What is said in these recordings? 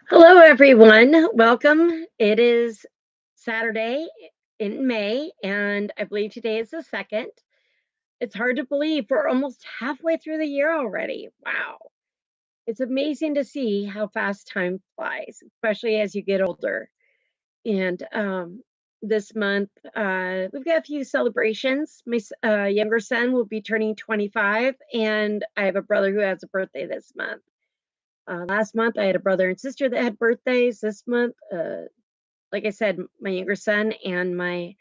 Hello, everyone. Welcome. It is Saturday in May, and I believe today is the 2nd. It's hard to believe we're almost halfway through the year already. Wow. It's amazing to see how fast time flies, especially as you get older. And this month, we've got a few celebrations. My younger son will be turning 25, and I have a brother who has a birthday this month. Last month, I had a brother and sister that had birthdays. This month, like I said, my younger son and my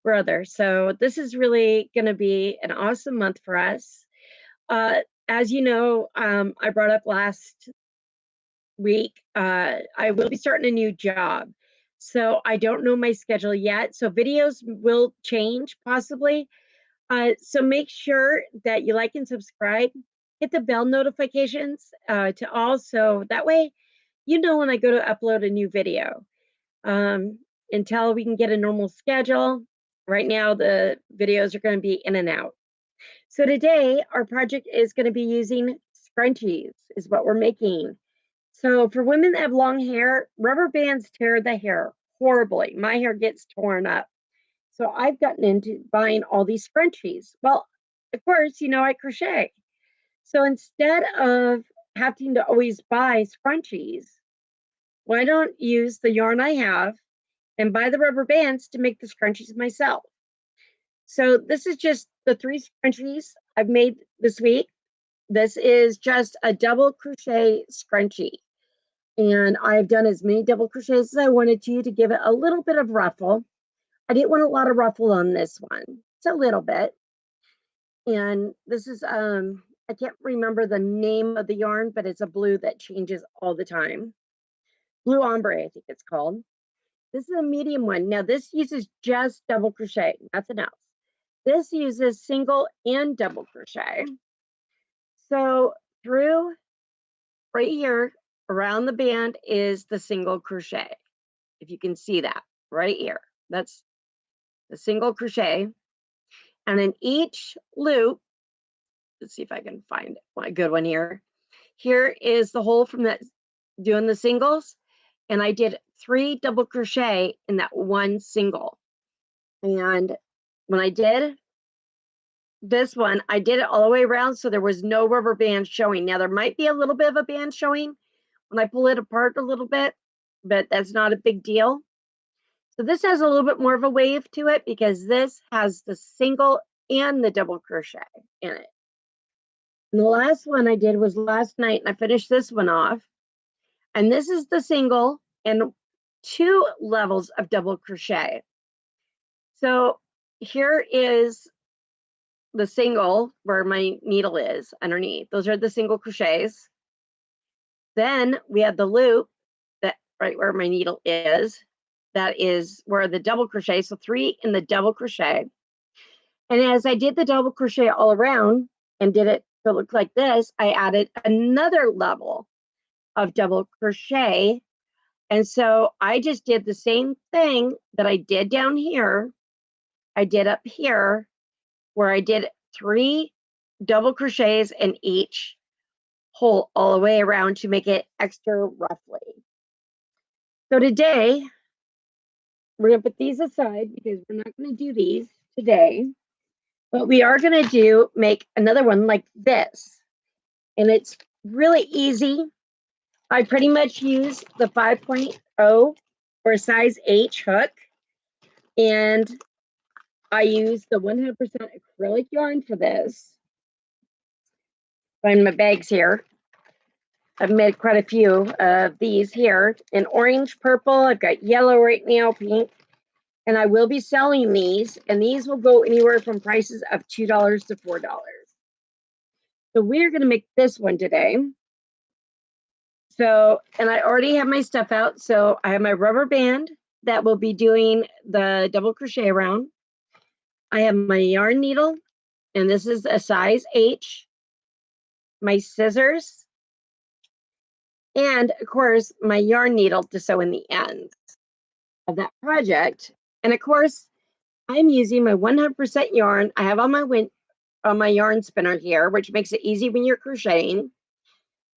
brother. So this is really going to be an awesome month for us. Uh, as you know, I brought up last week, I will be starting a new job. So I don't know my schedule yet. So videos will change possibly. So make sure that you like and subscribe. Hit the bell notifications to all. So that way, you know when I go to upload a new video. Um, until we can get a normal schedule. Right now, the videos are going to be in and out. So today, our project is going to be using scrunchies, is what we're making. So for women that have long hair, rubber bands tear the hair horribly. My hair gets torn up. So I've gotten into buying all these scrunchies. Well, of course, I crochet. So instead of having to always buy scrunchies, why don't use the yarn I have and buy the rubber bands to make the scrunchies myself. So this is just the 3 scrunchies I've made this week. This is just a double crochet scrunchie. And I've done as many double crochets as I wanted to give it a little bit of ruffle. I didn't want a lot of ruffle on this one. It's a little bit. And this is I can't remember the name of the yarn, but it's a blue that changes all the time. Blue ombre, I think it's called. This is a medium one. Now this uses just double crochet, nothing else. This uses single and double crochet. So through right here around the band is the single crochet. If you can see that right here, that's the single crochet. And in each loop, let's see if I can find a good one here. Here is the hole from that doing the singles. And I did 3 double crochet in that one single. And when I did this one, I did it all the way around, so there was no rubber band showing. Now, there might be a little bit of a band showing when I pull it apart a little bit, but that's not a big deal. So this has a little bit more of a wave to it because this has the single and the double crochet in it. And the last one I did was last night, and I finished this one off. And this is the single and 2 levels of double crochet. So here is the single where my needle is underneath. Those are the single crochets. Then we have the loop that right where my needle is. That is where the double crochet. So 3 in the double crochet. And as I did the double crochet all around and did it to look like this, I added another level of double crochet. And so I just did the same thing that I did down here. I did up here where I did 3 double crochets in each hole all the way around to make it extra roughly. So today, we're going to put these aside because we're not going to do these today, but we are going to make another one like this. And it's really easy. I pretty much use the 5.0 or size H hook, and I use the 100% acrylic yarn for this. Find my bags here. I've made quite a few of these here in orange, purple. I've got yellow right now, pink, and I will be selling these, and these will go anywhere from prices of $2 to $4. So we're going to make this one today. So, and I already have my stuff out. So I have my rubber band that will be doing the double crochet around. I have my yarn needle, and this is a size H, my scissors, and of course, my yarn needle to sew in the ends of that project. And of course, I'm using my 100% yarn. I have on my yarn spinner here, which makes it easy when you're crocheting.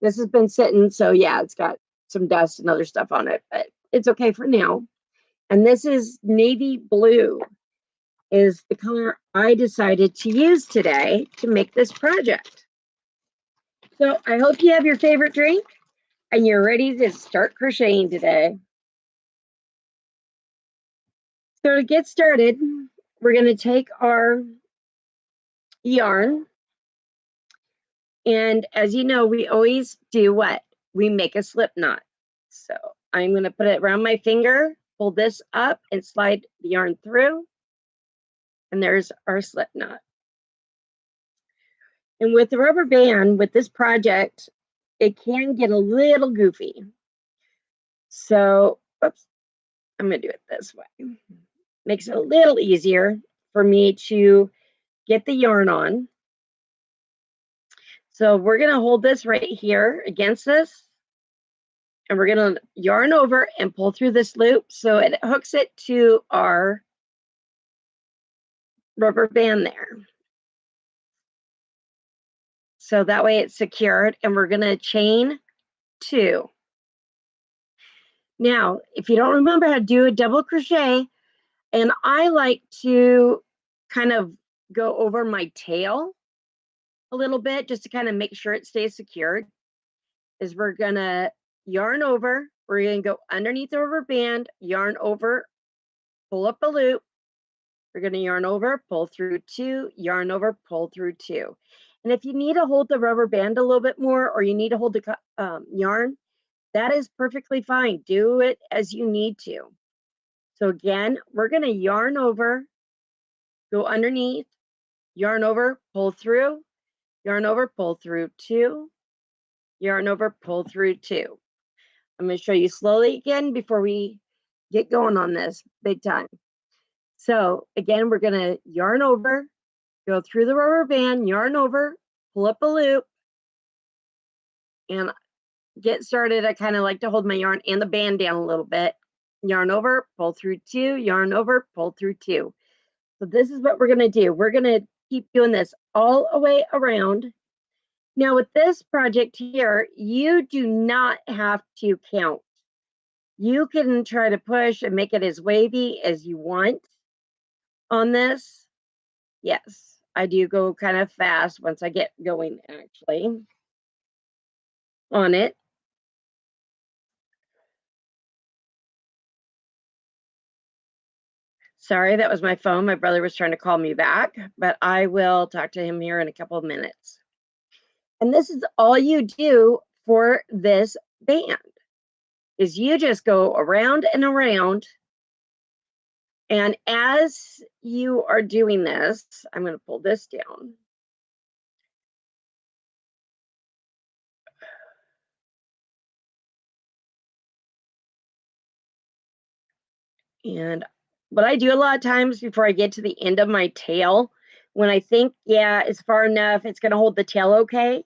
This has been sitting, so yeah, it's got some dust and other stuff on it, but it's okay for now. And this is navy blue, is the color I decided to use today to make this project. So I hope you have your favorite drink and you're ready to start crocheting today. So to get started, we're going to take our yarn. And as you know, we always do what? We make a slip knot. So I'm going to put it around my finger, pull this up and slide the yarn through. And there's our slip knot. And with the rubber band, with this project, it can get a little goofy. So, oops, I'm going to do it this way. Makes it a little easier for me to get the yarn on. So we're going to hold this right here against this. And we're going to yarn over and pull through this loop so it hooks it to our rubber band there. So that way it's secured, and we're going to chain 2. Now, if you don't remember how to do a double crochet, and I like to kind of go over my tail a little bit just to kind of make sure it stays secured, is we're going to yarn over, we're going to go underneath the rubber band, yarn over, pull up a loop, we're going to yarn over, pull through 2, yarn over, pull through 2. And if you need to hold the rubber band a little bit more, or you need to hold the yarn, that is perfectly fine. Do it as you need to. So again, we're going to yarn over, go underneath, yarn over, pull through, yarn over, pull through 2, yarn over, pull through 2. I'm going to show you slowly again before we get going on this big time. So again, we're going to yarn over, go through the rubber band, yarn over, pull up a loop, and get started. I kind of like to hold my yarn and the band down a little bit. Yarn over, pull through 2, yarn over, pull through 2. So this is what we're going to do. We're going to keep doing this all the way around. Now with this project here, you do not have to count. You can try to push and make it as wavy as you want on this. Yes, I do go kind of fast once I get going actually on it. Sorry, that was my phone. My brother was trying to call me back, but I will talk to him here in a couple of minutes. And this is all you do for this band, is you just go around and around. And as you are doing this, I'm going to pull this down. And what I do a lot of times before I get to the end of my tail, when I think, yeah, it's far enough, it's going to hold the tail okay,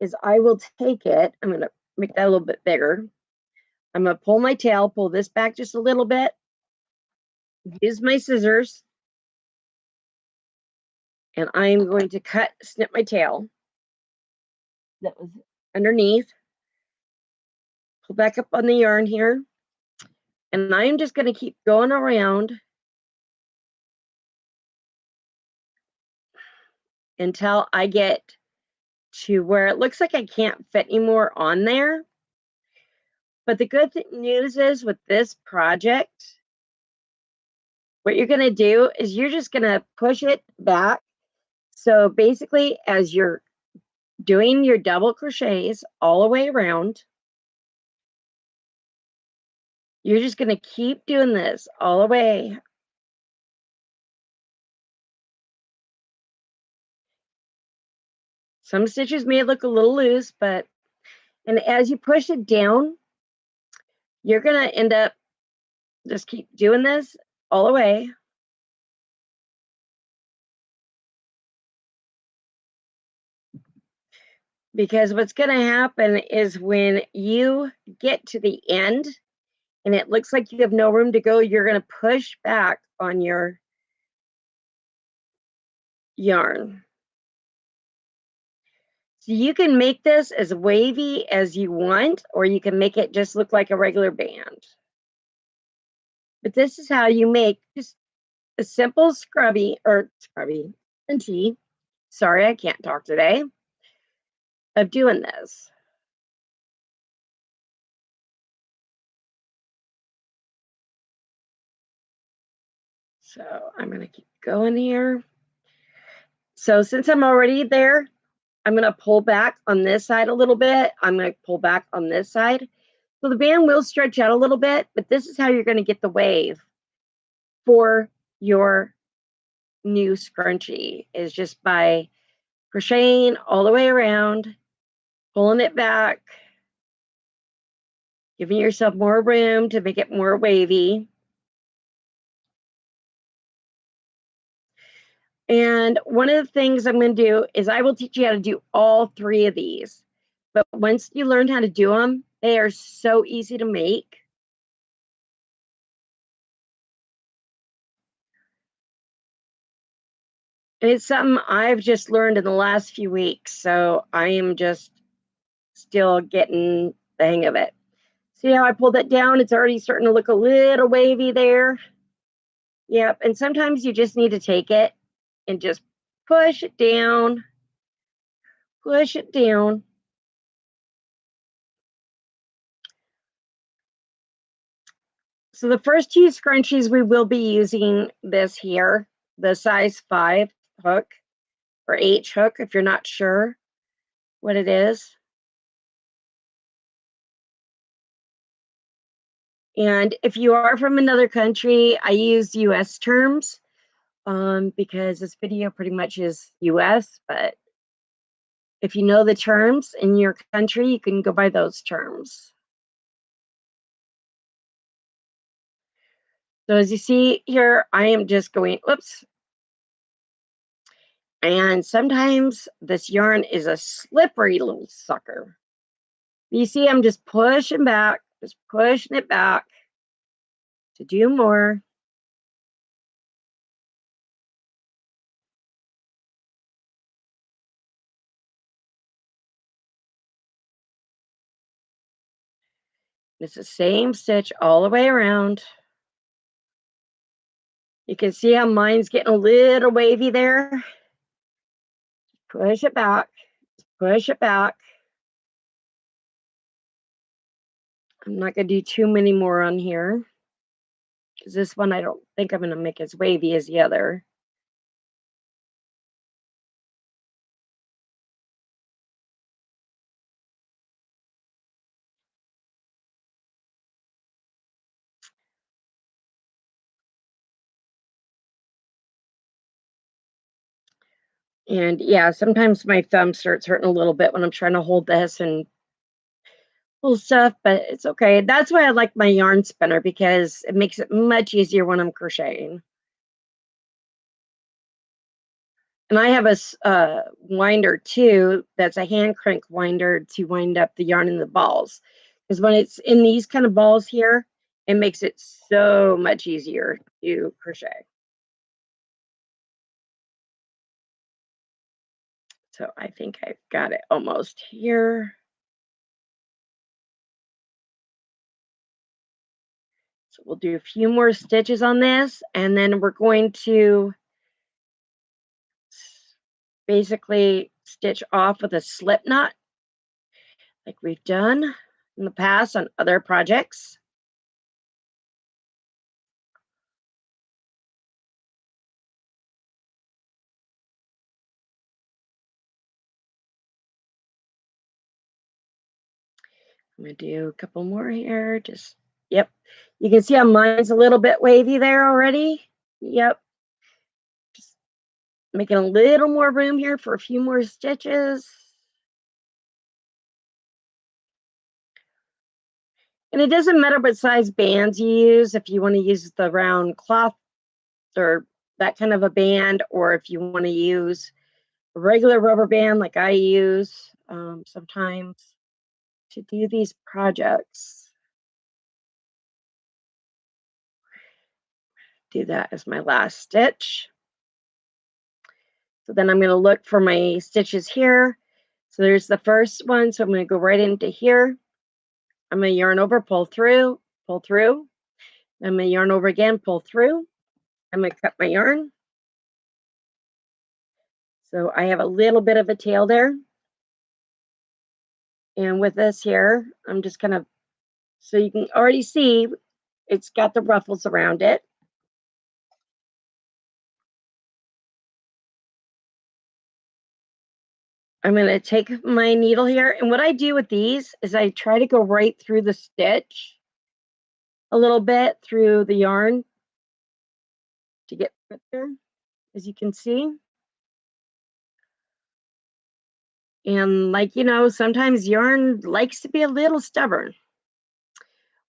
is I will take it. I'm going to make that a little bit bigger. I'm going to pull my tail, pull this back just a little bit, use my scissors, and I'm going to snip my tail that was underneath, pull back up on the yarn here, and I'm just going to keep going around until I get to where it looks like I can't fit anymore on there. But the good news is with this project, what you're going to do is you're just going to push it back. So basically, as you're doing your double crochets all the way around, you're just going to keep doing this all the way. Some stitches may look a little loose, and as you push it down, you're going to end up just keep doing this all the way. Because what's going to happen is when you get to the end and it looks like you have no room to go, you're going to push back on your yarn. So you can make this as wavy as you want, or you can make it just look like a regular band. But this is how you make just a simple scrunchie. Sorry, I can't talk today. Of doing this. So I'm going to keep going here. So since I'm already there, I'm going to pull back on this side a little bit. I'm going to pull back on this side. So the band will stretch out a little bit, but this is how you're going to get the wave for your new scrunchie, is just by crocheting all the way around, pulling it back, giving yourself more room to make it more wavy. And one of the things I'm going to do is I will teach you how to do all three of these. But once you learn how to do them, they are so easy to make. And it's something I've just learned in the last few weeks. So I am just still getting the hang of it. See how I pulled it down? It's already starting to look a little wavy there. Yep. And sometimes you just need to take it and just push it down, push it down. So the first two scrunchies, we will be using this here, the size 5 hook or H hook, if you're not sure what it is. And if you are from another country, I use US terms because this video pretty much is US, but if you know the terms in your country, you can go by those terms. So as you see here, I am just going, oops. And sometimes this yarn is a slippery little sucker. You see, I'm just pushing back, just pushing it back to do more. It's the same stitch all the way around. You can see how mine's getting a little wavy there. Push it back, push it back. I'm not going to do too many more on here because this one I don't think I'm going to make as wavy as the other. And yeah, sometimes my thumb starts hurting a little bit when I'm trying to hold this and pull stuff, but it's okay. That's why I like my yarn spinner, because it makes it much easier when I'm crocheting. And I have a winder too, that's a hand crank winder to wind up the yarn in the balls. Because when it's in these kind of balls here, it makes it so much easier to crochet. So I think I've got it almost here. So we'll do a few more stitches on this, and then we're going to basically stitch off with a slip knot like we've done in the past on other projects. I'm going to do a couple more here. Just, yep. You can see how mine's a little bit wavy there already. Yep. Just making a little more room here for a few more stitches. And it doesn't matter what size bands you use, if you want to use the round cloth or that kind of a band, or if you want to use a regular rubber band like I use sometimes to do these projects. Do that as my last stitch. So then I'm going to look for my stitches here. So there's the first one. So I'm going to go right into here. I'm going to yarn over, pull through, pull through. I'm going to yarn over again, pull through. I'm going to cut my yarn. So I have a little bit of a tail there. And with this here, I'm just kind of, so you can already see it's got the ruffles around it. I'm going to take my needle here. And what I do with these is I try to go right through the stitch a little bit through the yarn to get there, as you can see. And like, sometimes yarn likes to be a little stubborn.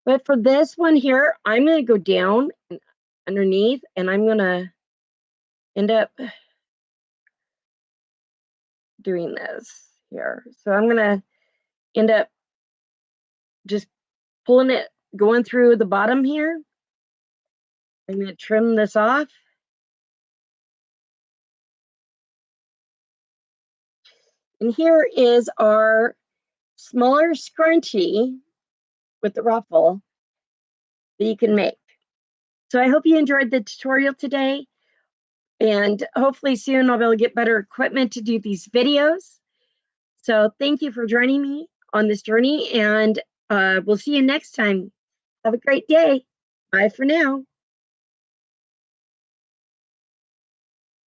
But for this one here, I'm going to go down and underneath, and I'm going to end up doing this here. So I'm going to end up just pulling it, going through the bottom here. I'm going to trim this off. And here is our smaller scrunchie with the ruffle that you can make. So I hope you enjoyed the tutorial today, and hopefully soon I'll be able to get better equipment to do these videos. So thank you for joining me on this journey, and we'll see you next time. Have a great day. Bye for now.